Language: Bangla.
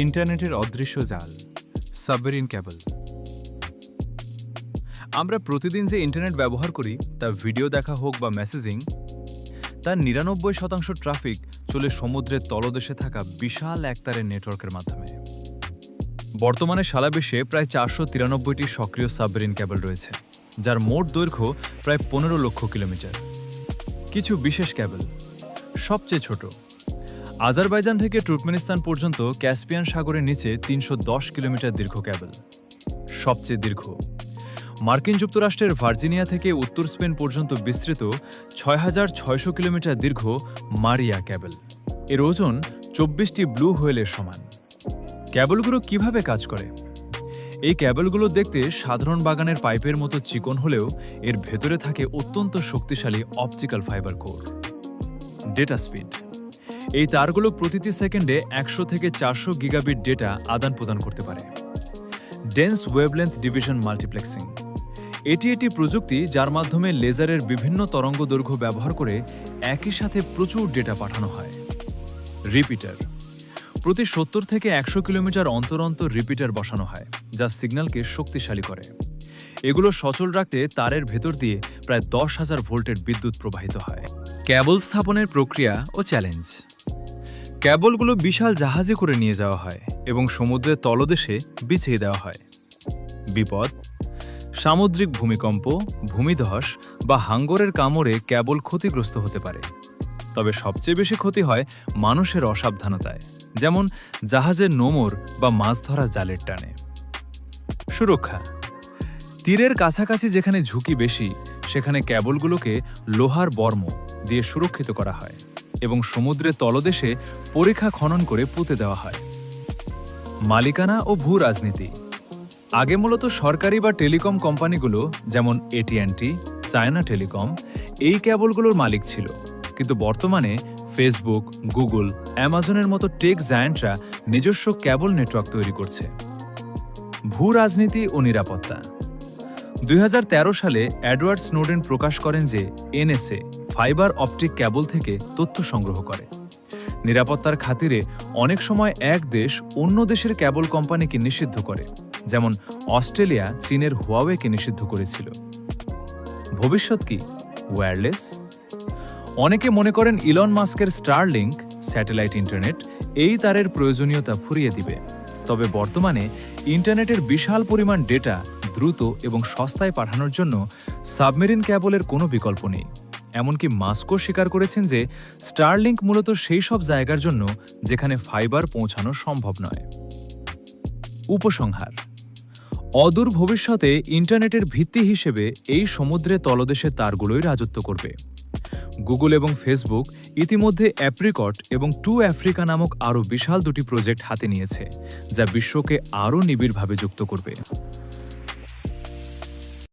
ইন্টারনেটের অদৃশ্য জাল, সাবমেরিন ক্যাবল। আমরা প্রতিদিন যে ইন্টারনেট ব্যবহার করি, তা ভিডিও দেখা হোক বা মেসেজিং, তার ৯৯% ট্রাফিক চলে সমুদ্রের তলদেশে থাকা বিশাল একতারের নেটওয়ার্কের মাধ্যমে। বর্তমানে সারা বিশ্বে প্রায় ৪৯৩টি সক্রিয় সাবমেরিন ক্যাবল রয়েছে, যার মোট দৈর্ঘ্য প্রায় ১৫ লক্ষ কিলোমিটার। কিছু বিশেষ ক্যাবল। সবচেয়ে ছোট, আজারবাইজান থেকে তুর্কমেনিস্তান পর্যন্ত ক্যাসপিয়ান সাগরের নিচে ৩১০ কিলোমিটার দীর্ঘ ক্যাবল। সবচেয়ে দীর্ঘ, মার্কিন যুক্তরাষ্ট্রের ভার্জিনিয়া থেকে উত্তর স্পেন পর্যন্ত বিস্তৃত ৬,৬০০ কিলোমিটার দীর্ঘ মারিয়া ক্যাবল। এর ওজন ২৪টি ব্লু হোয়েলের সমান। ক্যাবলগুলো কিভাবে কাজ করে? এই ক্যাবলগুলো দেখতে সাধারণ বাগানের পাইপের মতো চিকন হলেও এর ভেতরে থাকে অত্যন্ত শক্তিশালী optical fibre core. Data speed, এই তারগুলো প্রতিটি সেকেন্ডে ১০০ থেকে ৪০০ গিগাবিট ডেটা আদান প্রদান করতে পারে। ডেন্স ওয়েভলেন্থ ডিভিশন মাল্টিপ্লেক্সিং, এটি একটি প্রযুক্তি যার মাধ্যমে লেজারের বিভিন্ন তরঙ্গ দৈর্ঘ্য ব্যবহার করে একই সাথে প্রচুর ডেটা পাঠানো হয়। রিপিটার, প্রতি ৭০ থেকে ১০০ কিলোমিটার অন্তর অন্তর রিপিটার বসানো হয়, যা সিগন্যালকে শক্তিশালী করে। এগুলো সচল রাখতে তারের ভেতর দিয়ে প্রায় ১০,০০০ ভোল্টের বিদ্যুৎ প্রবাহিত হয়। ক্যাবল স্থাপনের প্রক্রিয়া ও চ্যালেঞ্জ। ক্যাবলগুলো বিশাল জাহাজে করে নিয়ে যাওয়া হয় এবং সমুদ্রের তলদেশে বিছিয়ে দেওয়া হয়। বিপদ, সামুদ্রিক ভূমিকম্প, ভূমিধস বা হাঙ্গরের কামড়ে ক্যাবল ক্ষতিগ্রস্ত হতে পারে। তবে সবচেয়ে বেশি ক্ষতি হয় মানুষের অসাবধানতায়, যেমন জাহাজের নোঙর বা মাছ ধরা জালের টানে। সুরক্ষা, তীরের কাছাকাছি যেখানে ঝুঁকি বেশি, সেখানে ক্যাবলগুলোকে লোহার বর্ম দিয়ে সুরক্ষিত করা হয় এবং সমুদ্রের তলদেশে পরিখা খনন করে পুঁতে দেওয়া হয়। মালিকানা ও ভূ রাজনীতি, আগে মূলত সরকারি বা টেলিকম কোম্পানিগুলো, যেমন AT&T, চায়না টেলিকম, এই ক্যাবলগুলোর মালিক ছিল, কিন্তু বর্তমানে ফেসবুক, গুগল, অ্যামাজনের মতো টেক জায়ান্টরা নিজস্ব ক্যাবল নেটওয়ার্ক তৈরি করছে। ভূ রাজনীতি ও নিরাপত্তা, ২০১৩ সালে এডওয়ার্ড স্নোডেন প্রকাশ করেন যে NSA ফাইবার অপটিক ক্যাবল থেকে তথ্য সংগ্রহ করে। নিরাপত্তার খাতিরে অনেক সময় এক দেশ অন্য দেশের ক্যাবল কোম্পানিকে নিষিদ্ধ করে, যেমন অস্ট্রেলিয়া চীনের হুয়াওয়েকে নিষিদ্ধ করেছিল। ভবিষ্যৎ কি? ওয়্যারলেস। অনেকে মনে করেন ইলন মাস্কের স্টারলিংক স্যাটেলাইট ইন্টারনেট এই তারের প্রয়োজনীয়তা ফুরিয়ে দিবে। তবে বর্তমানে ইন্টারনেটের বিশাল পরিমাণ ডেটা দ্রুত এবং সস্তায় পাঠানোর জন্য সাবমেরিন ক্যাবলের কোনো বিকল্প নেই। এমনকি মাস্কও স্বীকার করেছেন যে স্টারলিংক মূলত সেই সব জায়গার জন্য যেখানে ফাইবার পৌঁছানো সম্ভব নয়। উপসংহার, অদূর ভবিষ্যতে ইন্টারনেটের ভিত্তি হিসেবে এই সমুদ্রের তলদেশের তারগুলোই রাজত্ব করবে। গুগল এবং ফেসবুক ইতিমধ্যে অ্যাপ্রিকট এবং টু আফ্রিকা নামক আরও বিশাল দুটি প্রজেক্ট হাতে নিয়েছে, যা বিশ্বকে আরও নিবিড়ভাবে যুক্ত করবে।